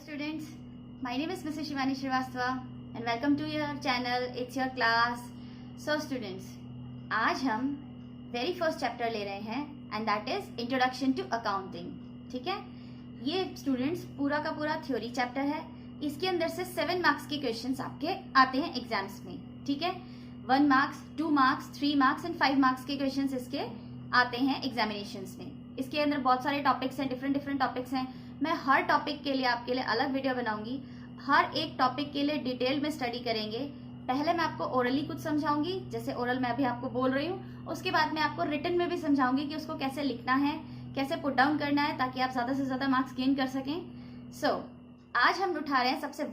students, my name is Mrs. Shivani Srivastava and welcome to your channel. It's your class. So students, आज हम very first chapter ले रहे हैं and that is introduction to accounting. ठीक है, ये students पूरा का पूरा थ्योरी चैप्टर है. इसके अंदर से 7 मार्क्स के क्वेश्चंस आपके आते हैं एग्जाम्स में. ठीक है, 1 marks, 2 marks, 3 marks and 5 marks के क्वेश्चंस इसके आते हैं एग्जामिनेशंस में. इसके अंदर बहुत सारे टॉपिक्स हैं, डिफरेंट टॉपिक्स हैं. मैं हर टॉपिक के लिए आपके लिए अलग वीडियो बनाऊंगी. हर एक टॉपिक के लिए डिटेल में स्टडी करेंगे. पहले मैं आपको ओरली कुछ समझाऊंगी, जैसे ओरल मैं अभी आपको बोल रही हूँ. उसके बाद मैं आपको रिटन में भी समझाऊंगी कि उसको कैसे लिखना है, कैसे पुट डाउन करना है, ताकि आप ज्यादा से ज्यादा मार्क्स गेन कर सकें. सो आज हम उठा रहे हैं सबसे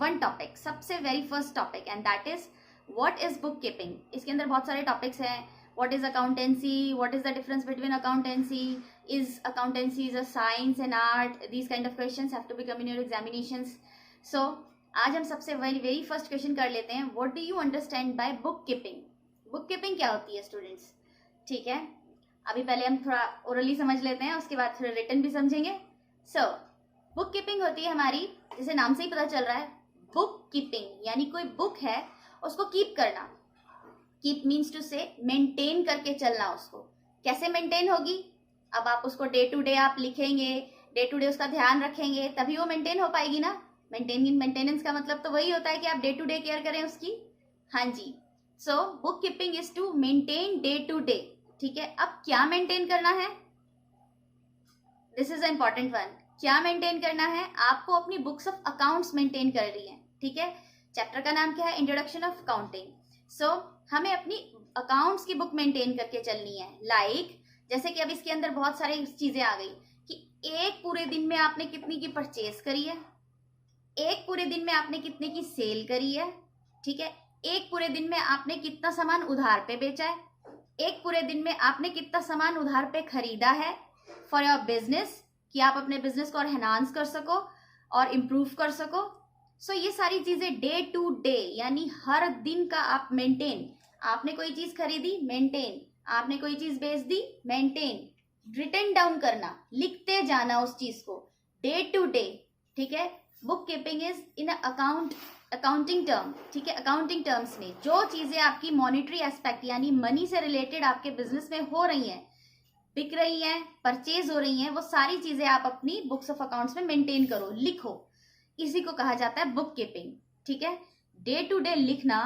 सबसे very first topic and that is what is book keeping. इसके अंदर बहुत सारे टॉपिक्स हैं. What is accountancy? What is the difference between accountancy? Is accountancy is a science and art? These kind of questions have to become in your examinations. So आज हम सबसे very first question कर लेते हैं. What do you understand by book keeping? Book keeping क्या होती है students? ठीक है, अभी पहले हम थोड़ा ओरली समझ लेते हैं, उसके बाद थोड़ा रिटन भी समझेंगे. So बुक कीपिंग होती है हमारी, जैसे नाम से ही पता चल रहा है, बुक कीपिंग यानी कोई बुक है उसको कीप करना. कीप मीन्स टू से मेंटेन करके चलना. उसको कैसे मेंटेन होगी? अब आप उसको डे टू डे आप लिखेंगे, डे टू डे उसका ध्यान रखेंगे, तभी वो मेंटेन हो पाएगी ना. मेंटेनेंस का मतलब तो वही होता है कि आप डे टू डे केयर करें उसकी. हाँ जी, so book keeping is to maintain day to day. ठीक है, अब क्या मेंटेन करना है? This is a important one. क्या मेंटेन करना है? आपको अपनी बुक्स ऑफ अकाउंट्स मेंटेन कर रही है. ठीक है, चैप्टर का नाम क्या है? Introduction of accounting. सो हमें अपनी अकाउंट्स की बुक मेंटेन करके चलनी है. लाइक जैसे कि अब इसके अंदर बहुत सारी चीजें आ गई कि एक पूरे दिन में आपने कितनी की परचेज करी है, एक पूरे दिन में आपने कितने की सेल करी है. ठीक है, एक पूरे दिन में आपने कितना सामान उधार पे बेचा है, एक पूरे दिन में आपने कितना सामान उधार पे खरीदा है फॉर योर बिजनेस, कि आप अपने बिजनेस को और एनहांस कर सको और इम्प्रूव कर सको. सो ये सारी चीजें डे टू डे यानी हर दिन का आप मेंटेन. आपने कोई चीज खरीदी, मेंटेन. आपने कोई चीज बेच दी, मेंटेन. रिटन डाउन करना, लिखते जाना उस चीज को डे टू डे. ठीक है, book keeping is in accounting term. ठीक है, अकाउंटिंग टर्म्स में जो चीजें आपकी मॉनिटरी एस्पेक्ट यानी मनी से रिलेटेड आपके बिजनेस में हो रही हैं, बिक रही हैं, परचेज हो रही हैं, वो सारी चीजें आप अपनी बुक्स ऑफ अकाउंट्स में मेंटेन करो, लिखो. इसी को कहा जाता है बुक कीपिंग. ठीक है, डे टू डे लिखना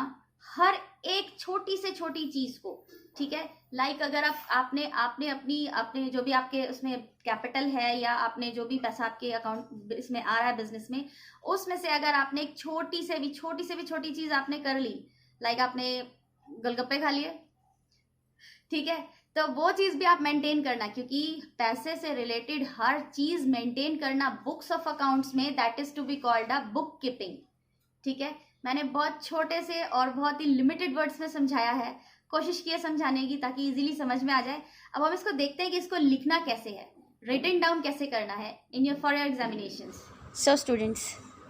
हर एक छोटी से छोटी चीज को. ठीक है, लाइक अगर आपने जो भी आपके उसमें कैपिटल है या आपने जो भी पैसा आपके अकाउंट इसमें आ रहा है बिजनेस में, उसमें से अगर आपने एक छोटी से भी छोटी चीज आपने कर ली, लाइक आपने गोलगप्पे खा लिए, ठीक है, तो वो चीज भी आप मेंटेन करना, क्योंकि पैसे से रिलेटेड हर चीज मेंटेन करना बुक्स ऑफ अकाउंट्स में, that is to be called a book keeping. ठीक है, मैंने बहुत छोटे से और बहुत ही लिमिटेड वर्ड्स में समझाया है, कोशिश की है समझाने की ताकि इजीली समझ में आ जाए. अब हम इसको देखते हैं कि इसको लिखना कैसे है, रिटन डाउन कैसे करना है for your examinations. So students,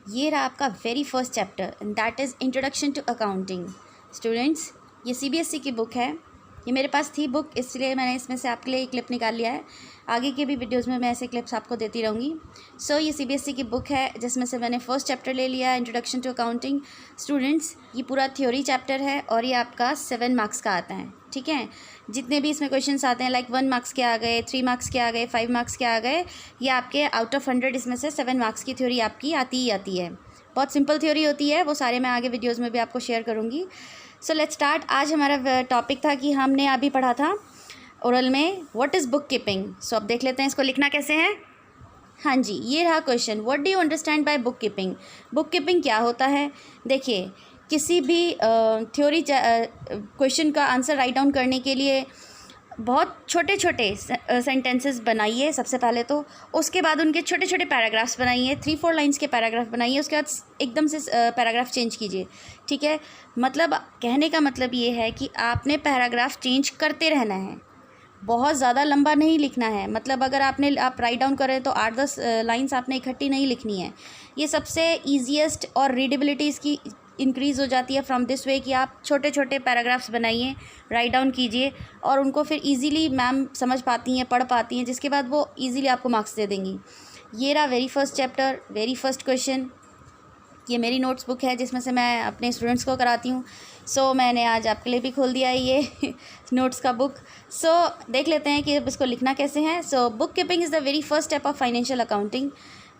ये रहा आपका very first chapter and that is introduction to accounting. Students, ये CBSE की बुक है. ये मेरे पास थी बुक, इसलिए मैंने इसमें से आपके लिए क्लिप निकाल लिया है. आगे के भी वीडियोस में मैं ऐसे क्लिप्स आपको देती रहूँगी. सो ये CBSE की बुक है जिसमें से मैंने फर्स्ट चैप्टर ले लिया, इंट्रोडक्शन टू अकाउंटिंग. स्टूडेंट्स, ये पूरा थ्योरी चैप्टर है और ये आपका 7 मार्क्स का आता है. ठीक है, जितने भी इसमें क्वेश्चंस आते हैं, लाइक 1 मार्क्स के आ गए, 3 मार्क्स के आ गए, 5 मार्क्स के आ गए, ये आपके आउट ऑफ 100 इसमें से 7 मार्क्स की थ्योरी आपकी आती ही आती है. बहुत सिंपल थ्योरी होती है, वो सारे मैं आगे वीडियोज़ में भी आपको शेयर करूँगी. So let's start. आज हमारा टॉपिक था कि हमने अभी पढ़ा था ओरल में व्हाट इज़ बुक कीपिंग. सो अब देख लेते हैं इसको लिखना कैसे है. हाँ जी, ये रहा question, what do you understand by book keeping. Book keeping क्या होता है? देखिए, किसी भी थ्योरी क्वेश्चन का आंसर राइट डाउन करने के लिए बहुत छोटे सेंटेंसेस बनाइए सबसे पहले तो. उसके बाद उनके छोटे छोटे पैराग्राफ्स बनाइए, 3-4 लाइन्स के पैराग्राफ बनाइए. उसके बाद एकदम से पैराग्राफ चेंज कीजिए. ठीक है, मतलब कहने का मतलब ये है कि आपने पैराग्राफ चेंज करते रहना है, बहुत ज़्यादा लंबा नहीं लिखना है. मतलब अगर आप राइट डाउन करें तो 8-10 लाइन्स आपने इकट्ठी नहीं लिखनी है. ये सबसे ईजीएस्ट और रीडेबिलिटी इसकी इंक्रीज़ हो जाती है फ्रॉम दिस वे कि आप छोटे छोटे पैराग्राफ्स बनाइए, राइट डाउन कीजिए और उनको फिर इजीली मैम समझ पाती हैं, पढ़ पाती हैं, जिसके बाद वो इजीली आपको मार्क्स दे देंगी. ये रहा very first chapter, very first question. ये मेरी नोट्स बुक है जिसमें से मैं अपने स्टूडेंट्स को कराती हूँ। सो मैंने आज आपके लिए भी खोल दिया है ये नोट्स का बुक। सो देख लेते हैं कि अब इसको लिखना कैसे है। सो book keeping is the very first step of financial accounting.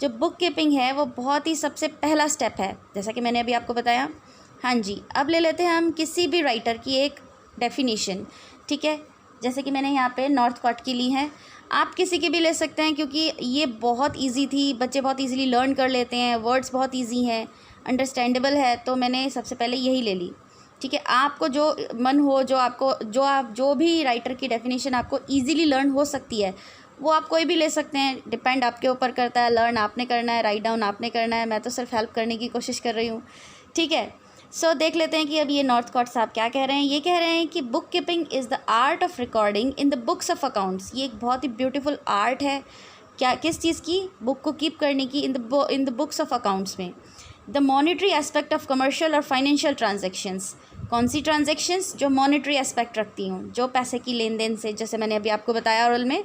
जो बुक कीपिंग है वो बहुत ही सबसे पहला स्टेप है, जैसा कि मैंने अभी आपको बताया। हाँ जी, अब ले लेते हैं हम किसी भी राइटर की एक डेफिनेशन, ठीक है। जैसे कि मैंने यहाँ पे नॉर्थकॉट की ली है, आप किसी की भी ले सकते हैं क्योंकि ये बहुत इजी थी, बच्चे बहुत इजीली लर्न कर लेते हैं, वर्ड्स बहुत इजी हैं, अंडरस्टैंडेबल है, तो मैंने सबसे पहले यही ले ली, ठीक है। आपको जो मन हो, जो भी राइटर की डेफिनेशन आपको इजीली लर्न हो सकती है वो आप कोई भी ले सकते हैं, डिपेंड आपके ऊपर करता है। लर्न आपने करना है, राइट डाउन आपने करना है, मैं तो सिर्फ हेल्प करने की कोशिश कर रही हूँ, ठीक है। सो देख लेते हैं कि अब ये नॉर्थकॉट साहब क्या कह रहे हैं। ये कह रहे हैं कि book keeping is the art of recording in the books of accounts. ये एक बहुत ही ब्यूटीफुल आर्ट है, क्या किस चीज़ की, बुक को कीप करने की, in the books of accounts में। The monetary aspect of commercial और फाइनेंशियल ट्रांजेक्शंस। कौन सी ट्रांजेक्शंस? जो मॉनिटरी एस्पेक्ट रखती हूँ, जो पैसे की लेन देन से, जैसे मैंने अभी आपको बताया ओरल में।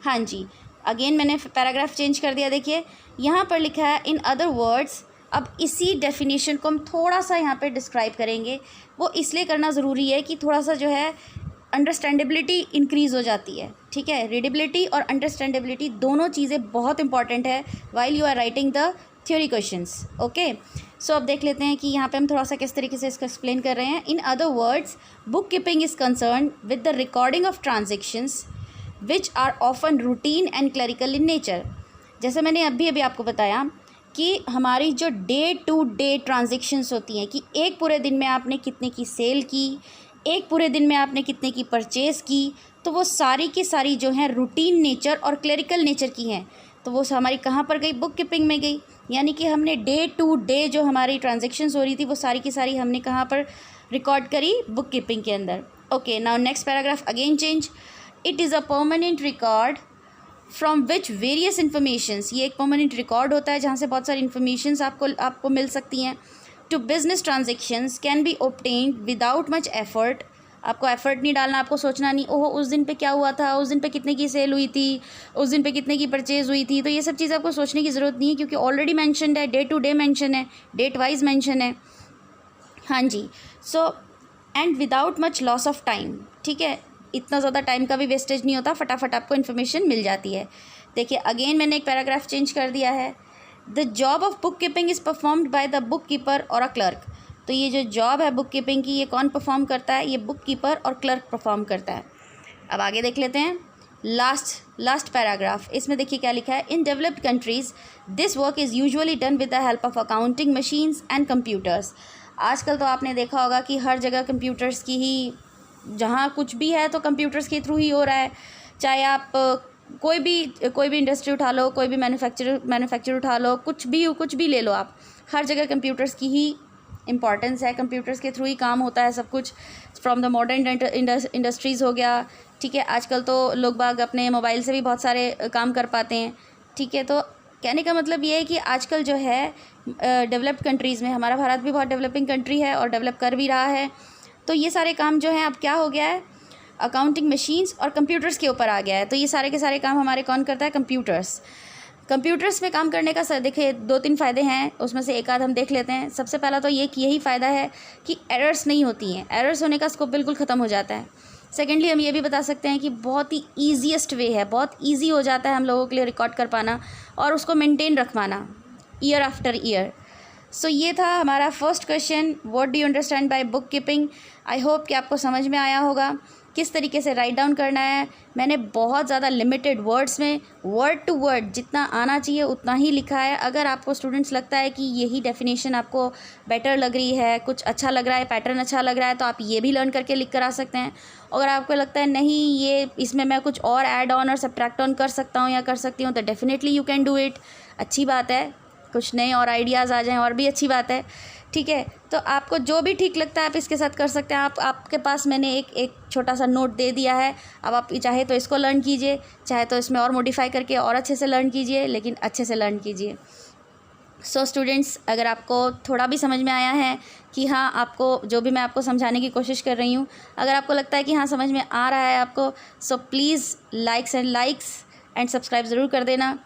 हाँ जी, अगेन मैंने पैराग्राफ चेंज कर दिया। देखिए यहाँ पर लिखा है इन अदर वर्ड्स। अब इसी डेफिनेशन को हम थोड़ा सा यहाँ पे डिस्क्राइब करेंगे। वो इसलिए करना ज़रूरी है कि थोड़ा सा जो है अंडरस्टैंडेबिलिटी इंक्रीज़ हो जाती है, ठीक है। रीडेबिलिटी और अंडरस्टैंडेबिलिटी दोनों चीज़ें बहुत इंपॉर्टेंट है while you are writing the theory questions, okay. So अब देख लेते हैं कि यहाँ पे हम थोड़ा सा किस तरीके से इसको एक्सप्लेन कर रहे हैं। In other words, book keeping is concern with the recording of transactions which are often routine and clerical in nature. जैसे मैंने अभी आपको बताया कि हमारी जो डे टू डे ट्रांजेक्शन्स होती हैं कि एक पूरे दिन में आपने कितने की सेल की, एक पूरे दिन में आपने कितने की परचेज़ की, तो वो सारी की सारी जो हैं रूटीन नेचर और क्लरिकल नेचर की हैं। तो वो हमारी कहाँ पर गई? बुक कीपिंग में गई। यानी कि हमने डे टू डे जो हमारी ट्रांजेक्शन्स हो रही थी वो सारी की सारी हमने कहाँ पर रिकॉर्ड करी? बुक कीपिंग के अंदर। Okay, now next paragraph again change. It is a permanent record from which various informations. ये एक परमानेंट रिकॉर्ड होता है जहाँ से बहुत सारी इन्फॉर्मेशंस आपको मिल सकती हैं। Two business transactions can be obtained without much effort. आपको एफर्ट नहीं डालना, आपको सोचना नहीं ओहो उस दिन पे क्या हुआ था, उस दिन पे कितने की सेल हुई थी, उस दिन पे कितने की परचेज़ हुई थी। तो ये सब चीज़ आपको सोचने की ज़रूरत नहीं है क्योंकि ऑलरेडी मैंशनड है, डे टू डे मैंशन है, डेट वाइज मैंशन है। हाँ जी, so and without much loss of time, ठीक है। इतना ज़्यादा टाइम का भी वेस्टेज नहीं होता, फटाफट आपको इन्फॉर्मेशन मिल जाती है। देखिए अगेन मैंने एक पैराग्राफ चेंज कर दिया है। The job of book keeping is performed by the book keeper और अ क्लर्क। तो ये जो जॉब है बुक कीपिंग की, ये कौन परफॉर्म करता है? ये बुक कीपर और क्लर्क परफॉर्म करता है। अब आगे देख लेते हैं लास्ट पैराग्राफ। इसमें देखिए क्या लिखा है। In developed countries this work is usually done with the help of accounting machines and computers. आजकल तो आपने देखा होगा कि हर जगह कंप्यूटर्स की ही, जहाँ कुछ भी है तो कंप्यूटर्स के थ्रू ही हो रहा है। चाहे आप कोई भी इंडस्ट्री उठा लो, कोई भी मैन्युफैक्चर उठा लो, कुछ भी ले लो आप, हर जगह कंप्यूटर्स की ही इम्पॉर्टेंस है। कंप्यूटर्स के थ्रू ही काम होता है सब कुछ। फ्रॉम द मॉडर्न इंडस्ट्रीज़ हो गया, ठीक है। आजकल तो लोग बाग अपने मोबाइल से भी बहुत सारे काम कर पाते हैं, ठीक है। तो कहने का मतलब ये है कि आजकल जो है डेवलप्ड कंट्रीज़ में, हमारा भारत भी बहुत डेवलपिंग कंट्री है और डेवलप कर भी रहा है, तो ये सारे काम जो हैं अब क्या हो गया है? अकाउंटिंग मशीन्स और कंप्यूटर्स के ऊपर आ गया है। तो ये सारे के सारे काम हमारे कौन करता है? कंप्यूटर्स में काम करने का देखिए 2-3 फ़ायदे हैं, उसमें से एक आध हम देख लेते हैं। सबसे पहला तो ये कि यही फ़ायदा है कि एरर्स नहीं होती हैं, एरर्स होने का स्कोप बिल्कुल ख़त्म हो जाता है। सेकेंडली हम ये भी बता सकते हैं कि बहुत ही ईजीएस्ट वे है, बहुत ईजी हो जाता है हम लोगों के लिए रिकॉर्ड कर पाना और उसको मेंटेन रख पाना ईयर आफ्टर ईयर। सो ये था हमारा first question, what do you understand by book keeping. I hope कि आपको समझ में आया होगा किस तरीके से राइट डाउन करना है। मैंने बहुत ज़्यादा लिमिटेड वर्ड्स में वर्ड टू वर्ड जितना आना चाहिए उतना ही लिखा है। अगर आपको स्टूडेंट्स लगता है कि यही डेफिनेशन आपको बेटर लग रही है, कुछ अच्छा लग रहा है, पैटर्न अच्छा लग रहा है, तो आप ये भी लर्न करके लिख कर आ सकते हैं। अगर आपको लगता है नहीं ये इसमें मैं कुछ और ऐड ऑन और सब्ट्रैक्ट ऑन कर सकता हूँ या कर सकती हूँ, तो definitely you can do it. अच्छी बात है, कुछ नए और आइडियाज़ आ जाएं और भी अच्छी बात है, ठीक है। तो आपको जो भी ठीक लगता है आप इसके साथ कर सकते हैं। आपके पास मैंने एक छोटा सा नोट दे दिया है। अब आप चाहे तो इसको लर्न कीजिए, चाहे तो इसमें और मॉडिफाई करके और अच्छे से लर्न कीजिए, लेकिन अच्छे से लर्न कीजिए। सो स्टूडेंट्स, अगर आपको थोड़ा भी समझ में आया है कि हाँ आपको जो भी मैं आपको समझाने की कोशिश कर रही हूँ, अगर आपको लगता है कि हाँ समझ में आ रहा है आपको, so please likes and subscribe ज़रूर कर देना,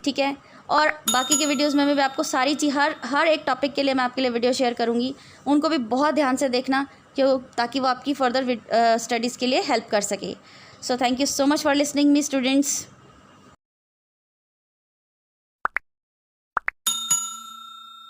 ठीक है। और बाकी के वीडियोज़ में भी आपको सारी चीज़ हर एक टॉपिक के लिए मैं आपके लिए वीडियो शेयर करूँगी, उनको भी बहुत ध्यान से देखना क्यों, ताकि वो आपकी फर्दर स्टडीज़ के लिए हेल्प कर सके। So thank you so much for listening me students.